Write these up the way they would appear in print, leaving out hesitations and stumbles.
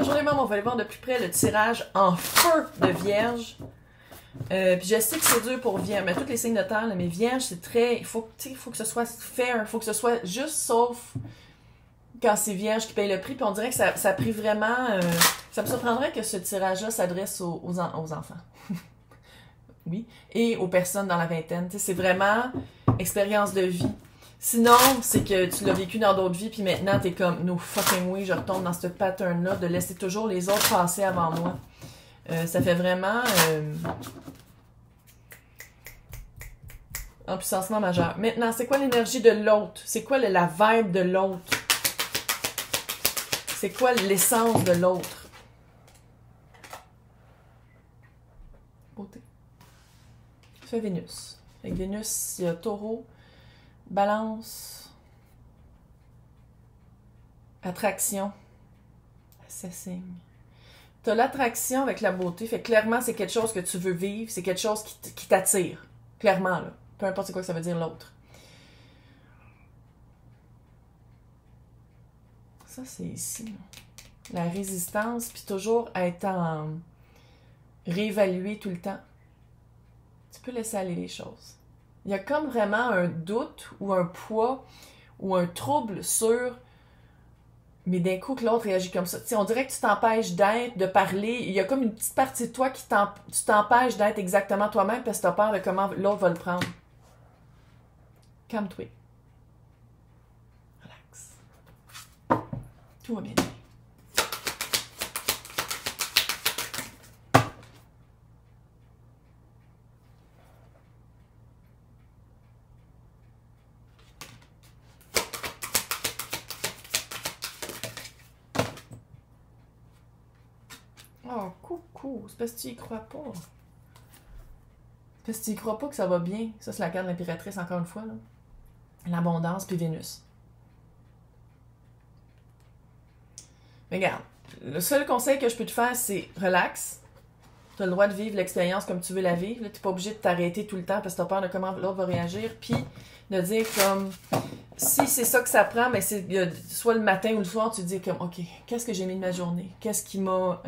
Bonjour les mômes, on va aller voir de plus près le tirage en feu de Vierge. Puis je sais que c'est dur pour Vierge, mais tous les signes de terre, là, mais Vierge, c'est très... Il faut que ce soit fair, il faut que ce soit juste sauf quand c'est Vierge qui paye le prix. Puis on dirait que ça a pris vraiment... ça me surprendrait que ce tirage-là s'adresse aux enfants. Oui. Et aux personnes dans la vingtaine. C'est vraiment expérience de vie. Sinon, c'est que tu l'as vécu dans d'autres vies, puis maintenant, t'es comme, no fucking way, je retombe dans ce pattern-là de laisser toujours les autres passer avant moi. Ça fait vraiment un puissancement majeur. Maintenant, c'est quoi l'énergie de l'autre? C'est quoi la vibe de l'autre? C'est quoi l'essence de l'autre? Beauté. C'est Vénus. Avec Vénus, il y a Taureau, Balance, attraction, assassin. Tu as l'attraction avec la beauté, fait que clairement c'est quelque chose que tu veux vivre, c'est quelque chose qui t'attire, clairement là, peu importe c'est quoi que ça veut dire l'autre. Ça c'est ici, là. La résistance, puis toujours être en réévaluer tout le temps. Tu peux laisser aller les choses. Il y a comme vraiment un doute ou un poids ou un trouble sur mais d'un coup que l'autre réagit comme ça. T'sais, on dirait que tu t'empêches d'être, de parler. Il y a comme une petite partie de toi qui tu t'empêches d'être exactement toi-même parce que tu as peur de comment l'autre va le prendre. Calme-toi. Relax. Tout va bien. Oh, coucou. C'est parce que tu y crois pas. C'est parce que tu y crois pas que ça va bien. Ça, c'est la carte de l'impératrice, encore une fois. L'abondance puis Vénus. Mais regarde, le seul conseil que je peux te faire, c'est relax. Tu as le droit de vivre l'expérience comme tu veux la vivre. Tu n'es pas obligé de t'arrêter tout le temps parce que tu as peur de comment l'autre va réagir. Puis de dire comme, si c'est ça que ça prend, mais c'est soit le matin ou le soir, tu te dis comme, OK, qu'est-ce que j'ai mis de ma journée? Qu'est-ce qui m'a...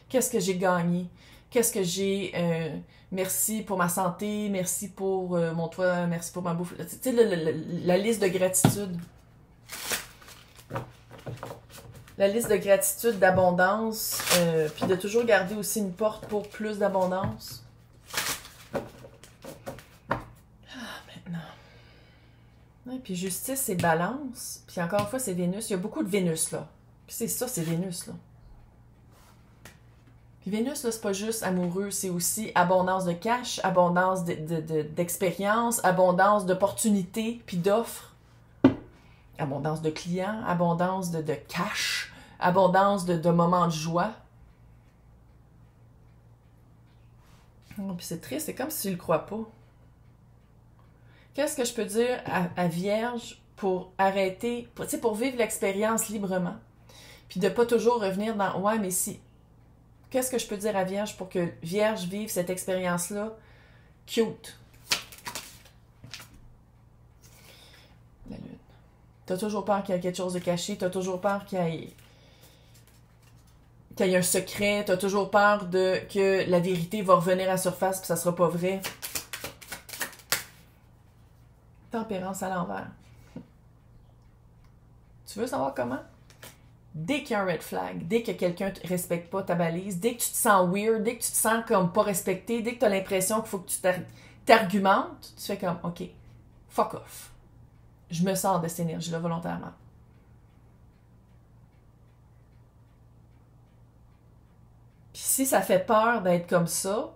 qu'est-ce que j'ai gagné? Qu'est-ce que j'ai... merci pour ma santé, merci pour mon toit, merci pour ma bouffe. Tu sais, la liste de gratitude. La liste de gratitude, d'abondance, puis de toujours garder aussi une porte pour plus d'abondance. Maintenant. Ouais, puis justice, c'est balance. Puis encore une fois, c'est Vénus. Il y a beaucoup de Vénus, là. Puis c'est ça, c'est Vénus, là. Puis Vénus, là, c'est pas juste amoureux, c'est aussi abondance de cash, abondance d'expérience, abondance d'opportunités, puis d'offres. Abondance de clients, abondance de cash, abondance de moments de joie. Oh, puis c'est triste, c'est comme si tu le crois pas. Qu'est-ce que je peux dire à Vierge pour arrêter, pour vivre l'expérience librement, puis de pas toujours revenir dans « ouais, mais si ». Qu'est-ce que je peux dire à Vierge pour que Vierge vive cette expérience-là cute? La lune. T'as toujours peur qu'il y ait quelque chose de caché, t'as toujours peur qu'il y ait un secret, t'as toujours peur que la vérité va revenir à la surface puis ça sera pas vrai. Tempérance à l'envers. Tu veux savoir comment? Dès qu'il y a un red flag, dès que quelqu'un ne respecte pas ta balise, dès que tu te sens weird, dès que tu te sens comme pas respecté, dès que tu as l'impression qu'il faut que tu t'argumentes, tu fais comme, OK, fuck off. Je me sors de cette énergie-là volontairement. Puis si ça fait peur d'être comme ça,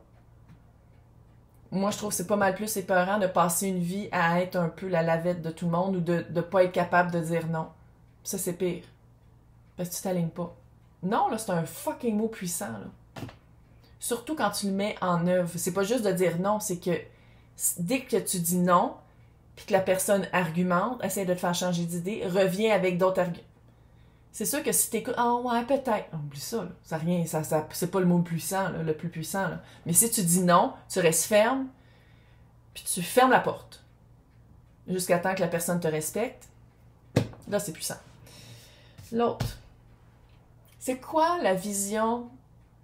moi je trouve que c'est pas mal plus épeurant de passer une vie à être un peu la lavette de tout le monde ou de ne pas être capable de dire non. Ça, c'est pire. Parce que tu t'alignes pas. Non, là, c'est un fucking mot puissant, là. Surtout quand tu le mets en œuvre. C'est pas juste de dire non, c'est que dès que tu dis non, puis que la personne argumente, essaie de te faire changer d'idée, reviens avec d'autres arguments. C'est sûr que si t'écoutes, ah ouais, peut-être. Oublie ça, là. Ça rien, c'est pas le mot puissant, là, le plus puissant, là. Mais si tu dis non, tu restes ferme, puis tu fermes la porte. Jusqu'à temps que la personne te respecte. Là, c'est puissant. L'autre. C'est quoi la vision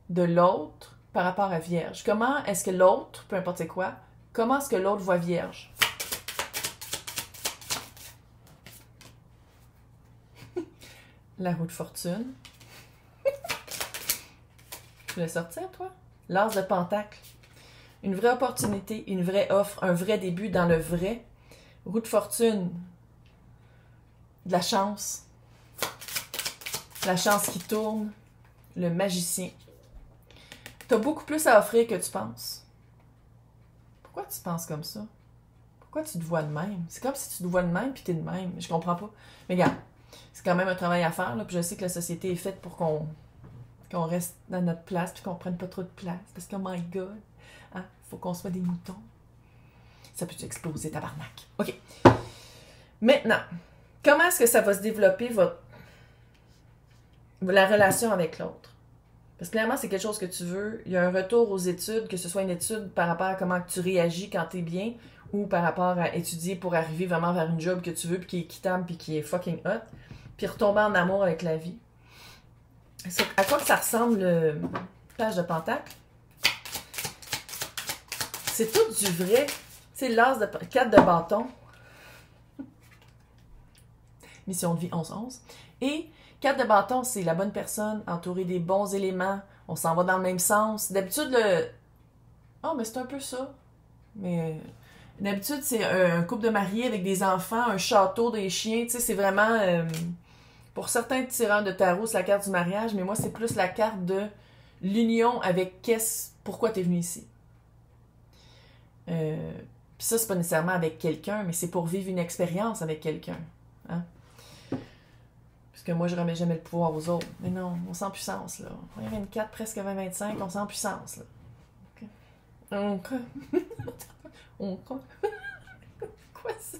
de l'autre par rapport à Vierge? Comment est-ce que l'autre, peu importe c'est quoi, comment est-ce que l'autre voit Vierge? La roue de fortune. Tu voulais sortir, toi? L'as de pentacle. Une vraie opportunité, une vraie offre, un vrai début dans le vrai. Roue de fortune. De la chance. La chance qui tourne. Le magicien. T'as beaucoup plus à offrir que tu penses. Pourquoi tu penses comme ça? Pourquoi tu te vois de même? C'est comme si tu te vois de même puis t'es de même. Je comprends pas. Mais regarde, c'est quand même un travail à faire, là, puis je sais que la société est faite pour qu'on reste dans notre place puis qu'on prenne pas trop de place. Parce que, oh my God, hein, faut qu'on soit des moutons. Ça peut exploser, tabarnak. OK. Maintenant, comment est-ce que ça va se développer la relation avec l'autre? Parce que clairement, c'est quelque chose que tu veux. Il y a un retour aux études, que ce soit une étude par rapport à comment tu réagis quand t'es bien, ou par rapport à étudier pour arriver vraiment vers une job que tu veux, puis qui est équitable, puis qui est fucking hot, puis retomber en amour avec la vie. À quoi que ça ressemble le page de pentacle? C'est tout du vrai. C'est l'as de 4 de bâton. Mission de vie 11-11. Et 4 de bâton, c'est la bonne personne, entourée des bons éléments. On s'en va dans le même sens. D'habitude, mais c'est un peu ça. Mais d'habitude, c'est un couple de mariés avec des enfants, un château, des chiens. Tu sais, c'est vraiment... pour certains tireurs de tarot, c'est la carte du mariage, mais moi, c'est plus la carte de l'union avec pourquoi t'es venu ici. Puis ça, c'est pas nécessairement avec quelqu'un, mais c'est pour vivre une expérience avec quelqu'un. Hein? Parce que moi, je remets jamais le pouvoir aux autres. Mais non, on sent puissance, là. 24, presque 20-25, on sent puissance, là. Quoi ça?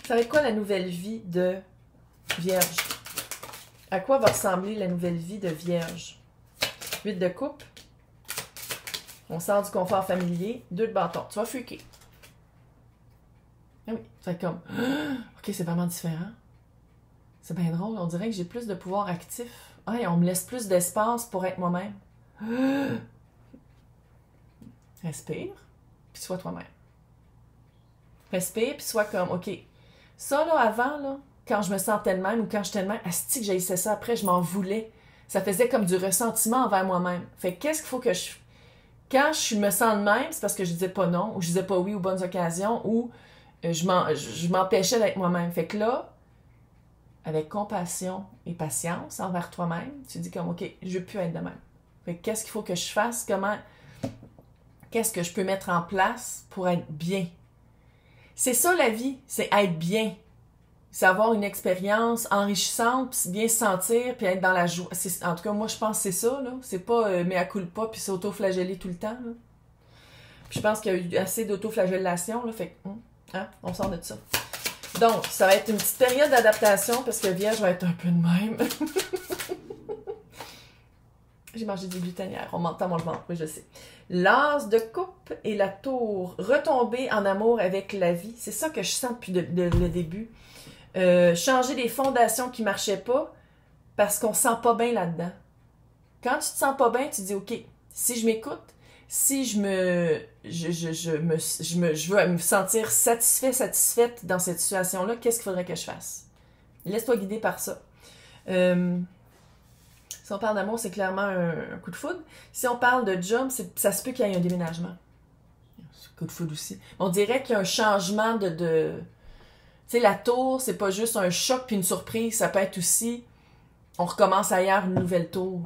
Ça va être quoi la nouvelle vie de Vierge? À quoi va ressembler la nouvelle vie de Vierge? 8 de coupe. On sort du confort familier. 2 de bâton. Tu vas freaker. Ah oui, ça va être comme... OK, c'est vraiment différent. C'est bien drôle. On dirait que j'ai plus de pouvoir actif. Ah, et on me laisse plus d'espace pour être moi-même. Respire, puis sois toi-même. Respire, puis sois comme... OK, ça, là, avant, là, quand je me sentais de même ou quand j'étais de même, asti que j'haïssais ça après, je m'en voulais. Ça faisait comme du ressentiment envers moi-même. Fait que qu'est-ce qu'il faut que je... Quand je me sens de même, c'est parce que je disais pas non, ou je disais pas oui aux bonnes occasions, ou je m'empêchais d'être moi-même. Fait que là, avec compassion et patience envers toi-même, tu dis comme, OK, je veux plus être de même. Fait que qu'est-ce qu'il faut que je fasse? Qu'est-ce que je peux mettre en place pour être bien? C'est ça la vie, c'est être bien. C'est avoir une expérience enrichissante, puis bien se sentir, puis être dans la joie. En tout cas, moi, je pense que c'est ça, là. C'est pas mea culpa, puis s'auto-flageller tout le temps, là. Puis je pense qu'il y a eu assez d'auto-flagellation, là, fait que, on sort de ça. Donc, ça va être une petite période d'adaptation, parce que Vierge va être un peu de même. J'ai mangé des glutanières, on m'entend mon ventre, oui, je sais. L'as de coupe et la tour, retomber en amour avec la vie, c'est ça que je sens depuis le début. Changer des fondations qui marchaient pas parce qu'on se sent pas bien là-dedans. Quand tu te sens pas bien, tu dis OK, si je m'écoute, si je veux me sentir satisfaite dans cette situation-là, qu'est-ce qu'il faudrait que je fasse? Laisse-toi guider par ça. Si on parle d'amour, c'est clairement un coup de foudre. Si on parle de job, ça se peut qu'il y ait un déménagement. Coup de foudre aussi. On dirait qu'il y a un changement de... Tu sais, la tour, c'est pas juste un choc puis une surprise. Ça peut être aussi, on recommence ailleurs, une nouvelle tour.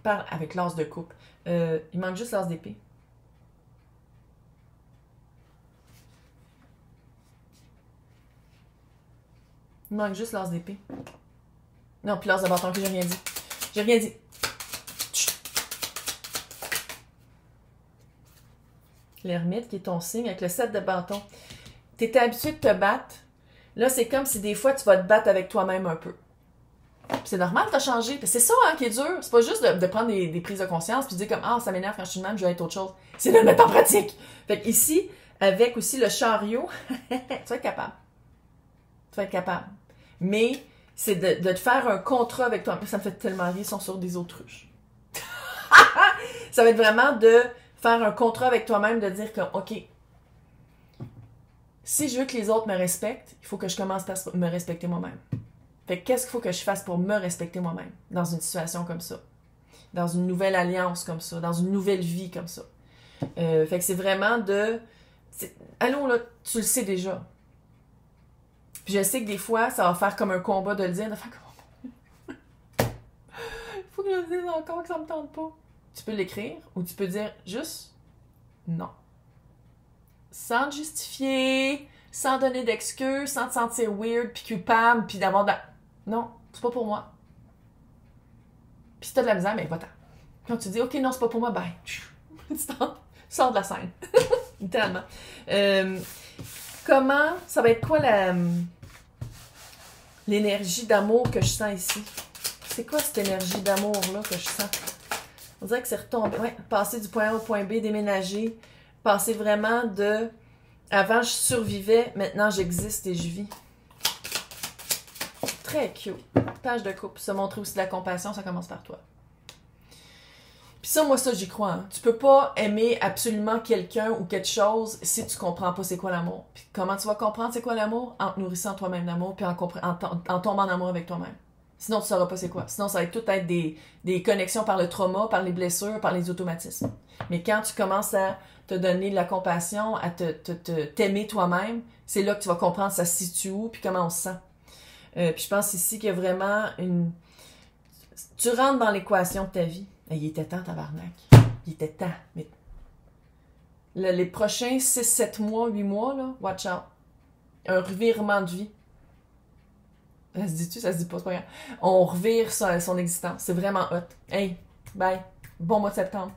Parle avec l'as de coupe. Il manque juste l'as d'épée. Il manque juste l'as d'épée. Non, puis l'as de bâton, que j'ai rien dit. J'ai rien dit. Chut. L'ermite, qui est ton signe, avec le 7 de bâton. T'étais habitué de te battre. Là, c'est comme si des fois, tu vas te battre avec toi-même un peu. Puis c'est normal, t'as changé. C'est ça qui est dur. C'est pas juste de prendre des prises de conscience puis de dire comme « Ah, ça m'énerve quand je suis de même, je vais être autre chose. » C'est de le mettre en pratique. Fait qu'ici, avec aussi le chariot, tu vas être capable. Tu vas être capable. Mais c'est de te faire un contrat avec toi. Ça me fait tellement rire, ils sont sur des autruches. Ça va être vraiment de faire un contrat avec toi-même, de dire que, OK, si je veux que les autres me respectent, il faut que je commence par me respecter moi-même. Fait que qu'est-ce qu'il faut que je fasse pour me respecter moi-même dans une situation comme ça? Dans une nouvelle alliance comme ça, dans une nouvelle vie comme ça. Fait que c'est vraiment de... Allons là, tu le sais déjà. Puis je sais que des fois, ça va faire comme un combat de le dire, de faire comme... Il faut que je le dise encore que ça me tente pas. Tu peux l'écrire ou tu peux dire juste non. Sans te justifier, sans donner d'excuses, sans te sentir weird puis coupable puis d'avoir de la... Non, c'est pas pour moi. Puis si t'as de la misère, ben va-t'en. Quand tu dis ok, non, c'est pas pour moi, ben tu sors de la scène. Littéralement. Comment, ça va être quoi l'énergie d'amour que je sens ici? C'est quoi cette énergie d'amour-là que je sens? On dirait que c'est retombé. Ouais, passer du point A au point B, déménager. Passer vraiment de... Avant, je survivais. Maintenant, j'existe et je vis. Très cute. Page de couple. Se montrer aussi de la compassion, ça commence par toi. Puis ça, moi, ça, j'y crois. Hein. Tu peux pas aimer absolument quelqu'un ou quelque chose si tu comprends pas c'est quoi l'amour. Puis comment tu vas comprendre c'est quoi l'amour? En te nourrissant toi-même d'amour, puis en tombant en amour avec toi-même. Sinon, tu sauras pas c'est quoi. Sinon, ça va tout être des connexions par le trauma, par les blessures, par les automatismes. Mais quand tu commences à te donner de la compassion, à t'aimer toi-même, c'est là que tu vas comprendre ça se situe où, puis comment on se sent. Puis je pense ici qu'il y a vraiment une... Tu rentres dans l'équation de ta vie. Il était temps, tabarnak. Il était temps. Mais les prochains 6, 7 mois, 8 mois, là, watch out. Un revirement de vie. Ça se dit-tu? Ça se dit pas, c'est pas grave. On revire son existence. C'est vraiment hot. Hey, bye. Bon mois de septembre.